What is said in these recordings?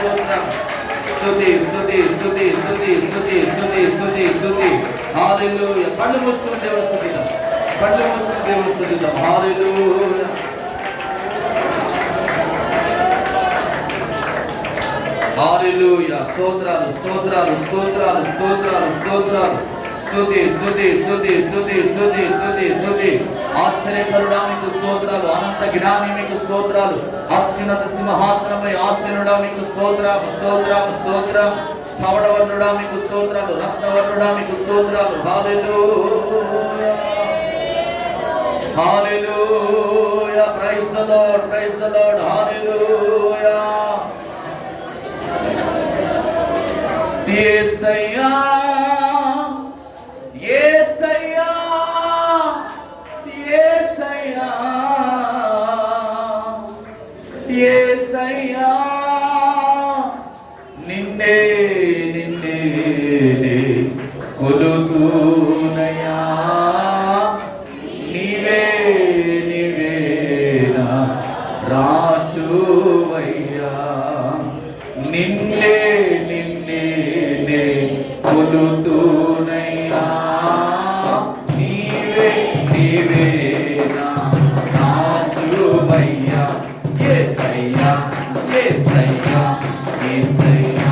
స్తోత్రం. స్తుతి స్తుతి స్తుతి స్తుతి స్తుతి స్తుతి స్తుతి స్తుతి. హల్లెలూయా. కళ్ళు మూసుకుని దేవుని స్తుతిద్దాం. కళ్ళు మూసుకుని దేవుని స్తుతిద్దాం. హల్లెలూయా. హల్లెలూయా. స్తోత్రాలు స్తోత్రాలు స్తోత్రాలు స్తోత్రాలు స్తోత్రాలు. స్తుతి స్తుతి స్తుతి స్తుతి స్తుతి స్తుతి స్తుతి. ఆశ్చర్యకరుడా మీకు స్తోత్రాలు. అనంత జ్ఞాని మీకు స్తోత్రాలు. అత్యున్నత సింహాసనమై ఆసీనుడా మీకు స్తోత్రం స్తోత్రం స్తోత్రం. స్థవడవర్ణుడా మీకు స్తోత్రాలు. రత్నవర్ణుడా మీకు స్తోత్రాలు. Hallelujah hallelujah. Praise the lord praise the lord. Hallelujah. యేసయ్యా యేసయ్యా యేసయ్యా యేసయ్యా నిన్నే నిన్నే కొలుతూనయా. నీవే నీవే నా రాజువయ్యా. నిన్నే నిన్నే కొలుతూనయా. నీవే నీవే నా రాజువయ్యా. యేసయ్యా యేసయ్యా యేసయ్యా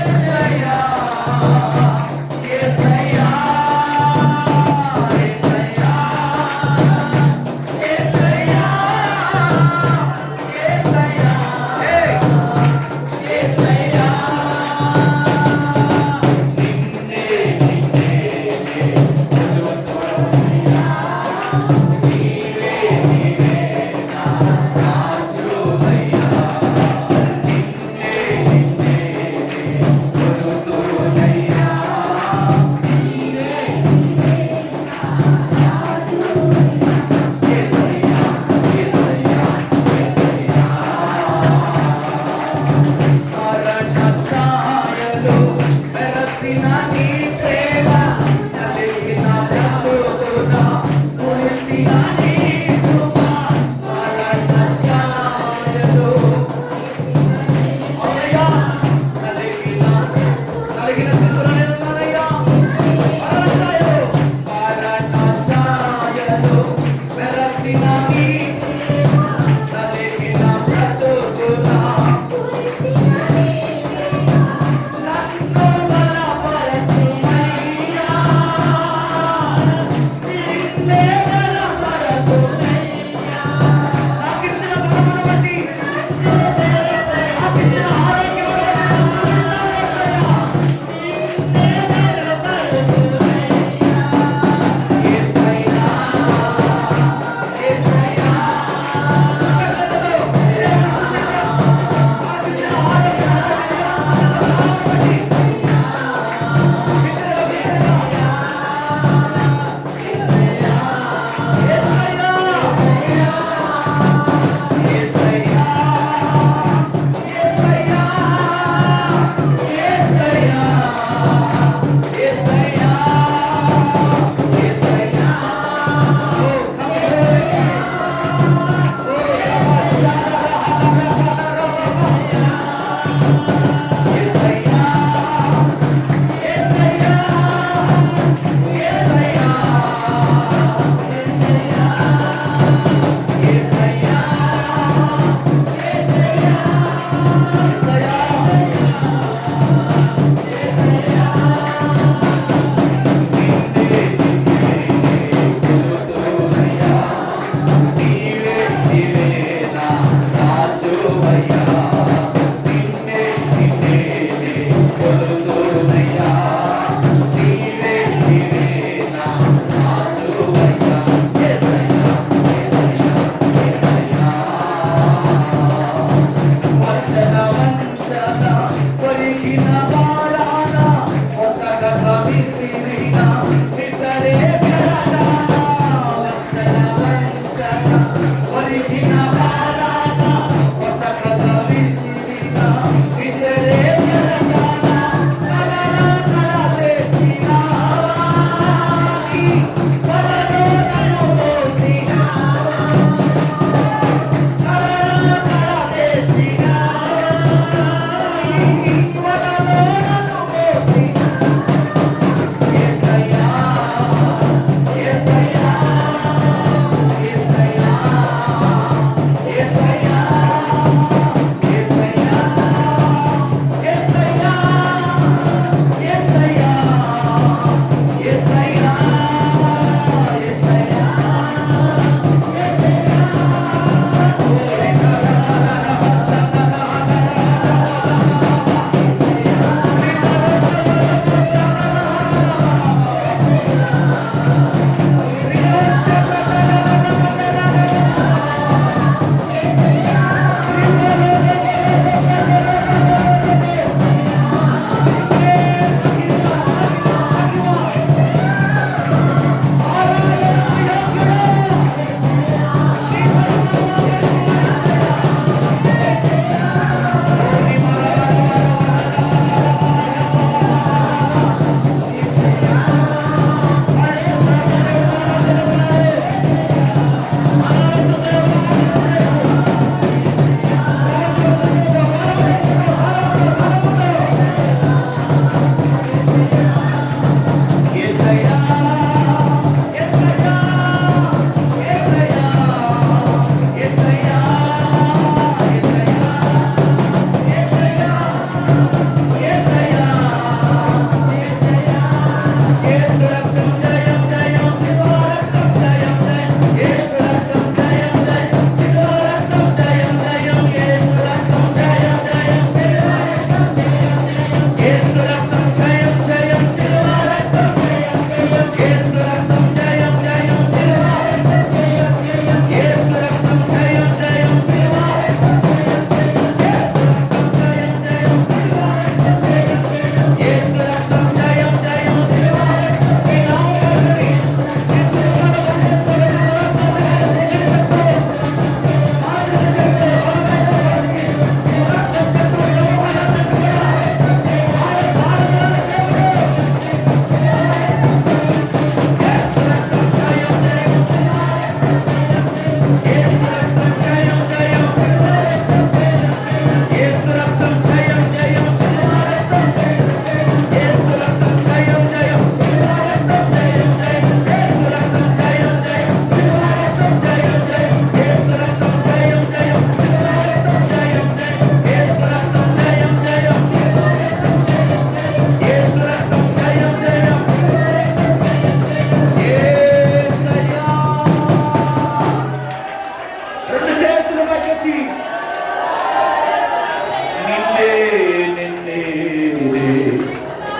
యేసయ్యా యేసయ్యా యేసయ్యా యేసయ్యా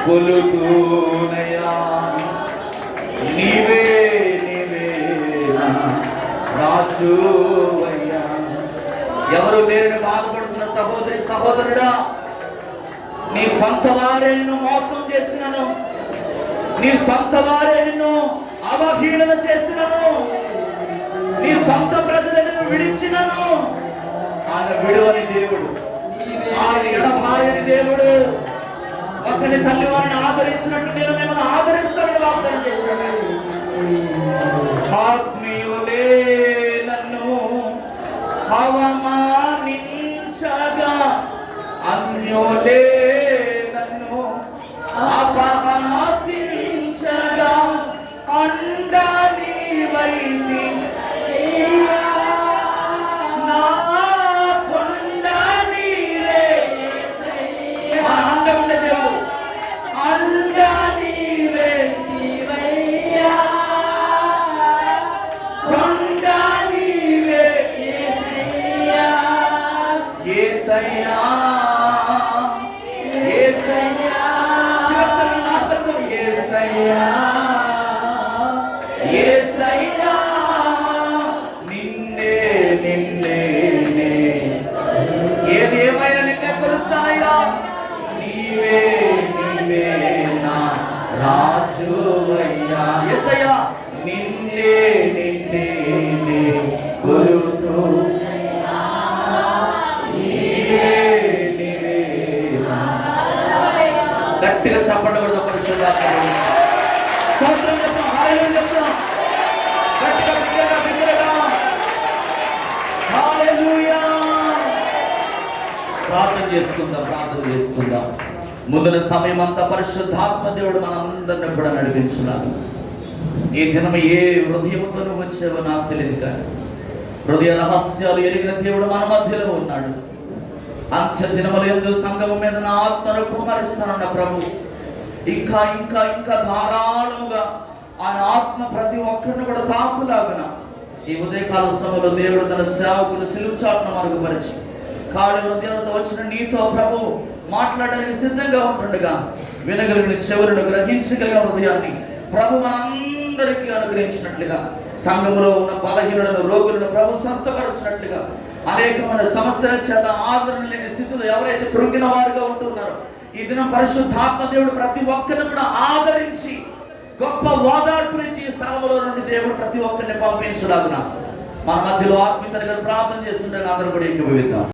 కొలుతూనయా నీవే నీవే రాజువయ్యా. ఎవరు లేరని బాధపడుతున్న సహోదరి సహోదరుడా, నీ సొంత వారే నిన్ను మోసం చేసినను, నీ సొంత వారే నిన్ను అవహేళన చేసినను, నీ సొంత ప్రజలను విడిచినను, ఆయన విడువని దేవుడు, ఆయన ఎడబాయని దేవుడు. ఒకరి తల్లి వారిని ఆదరించినట్టు నేను మిమ్మల్ని ఆదరిస్తానని వాగ్దానం చేశాను. ఆత్మీయులే నన్ను అవమానించగా, అన్యులే నన్ను అపహాసించగా, అండా నీవైతి నా కొండ నీవే. మన అండ ఉండే దేవుడు, అండ నీవే, కొండ నీవే యేసయ్యా, యేసయ్యా. యేసయ్యా నిన్నే నిన్నే ఏది ఏమైనా నిన్నే కొలుస్తానయ్యా. నీవే నీవే నా రాజువయ్యా. యేసయ్యా నిన్నే నిన్నే కొలుతూ గట్టిగా చప్పట్లు కొడదాం. పరిశుద్ధాత్మ స్తోత్రం చెప్తాం, హల్లెలూయా చెప్తాం, గట్టిగా బిగ్గరగా బిగ్గరగా హల్లెలూయా. ప్రార్థన చేసుకుందాం. ముందున సమయం అంతా పరిశుద్ధాత్మ దేవుడు మనందరిని కూడా నడిపించున్నాడు. ఈ దినం ఏ హృదయంతో నువ్వు వచ్చావో నాకు తెలియదు, కానీ హృదయ రహస్యాలు ఎరిగిన దేవుడు మన మధ్యలో ఉన్నాడు. అంత్య దినముల యందు సంఘము మీద నా ఆత్మను కుమ్మరిస్తానన్న ప్రభు ఇంకా ఇంకా ఇంకా ధారాళముగా ఆయన ఆత్మ ప్రతి ఒక్కరిని కూడా తాకులాగున ఈ ఉదయకాల సమయంలో దేవుడు తన సేవకులు సిలుచాట్ను మరుగుపరిచి కాడు హృదయాలతో వచ్చిన నీతో ప్రభు మాట్లాడడానికి సిద్ధంగా ఉంటుండగా వినగలిగిన చెవులను గ్రహించగలిగిన హృదయాన్ని ప్రభు మనందరికీ అనుగ్రహించినట్లుగా, సంఘములో ఉన్న బలహీనులను రోగులను ప్రభు స్వస్థపరచినట్లుగా, అనేకమైన సమస్యల చేత ఆదరణ లేని స్థితిలో ఎవరైతే కృంగిన వారుగా ఉంటున్నారో ఈ దినం పరిశుద్ధాత్మ దేవుడు ప్రతి ఒక్కరిని కూడా ఆదరించి గొప్ప ఓదార్పునిచ్చి ఈ స్థలంలో నుండి దేవుడు ప్రతి ఒక్కరిని పంపించలాగున మన మధ్యలో ఆత్మీయతగా ప్రార్థన చేస్తుండగా అందరూ కూడా ఏకీభవిద్దాం.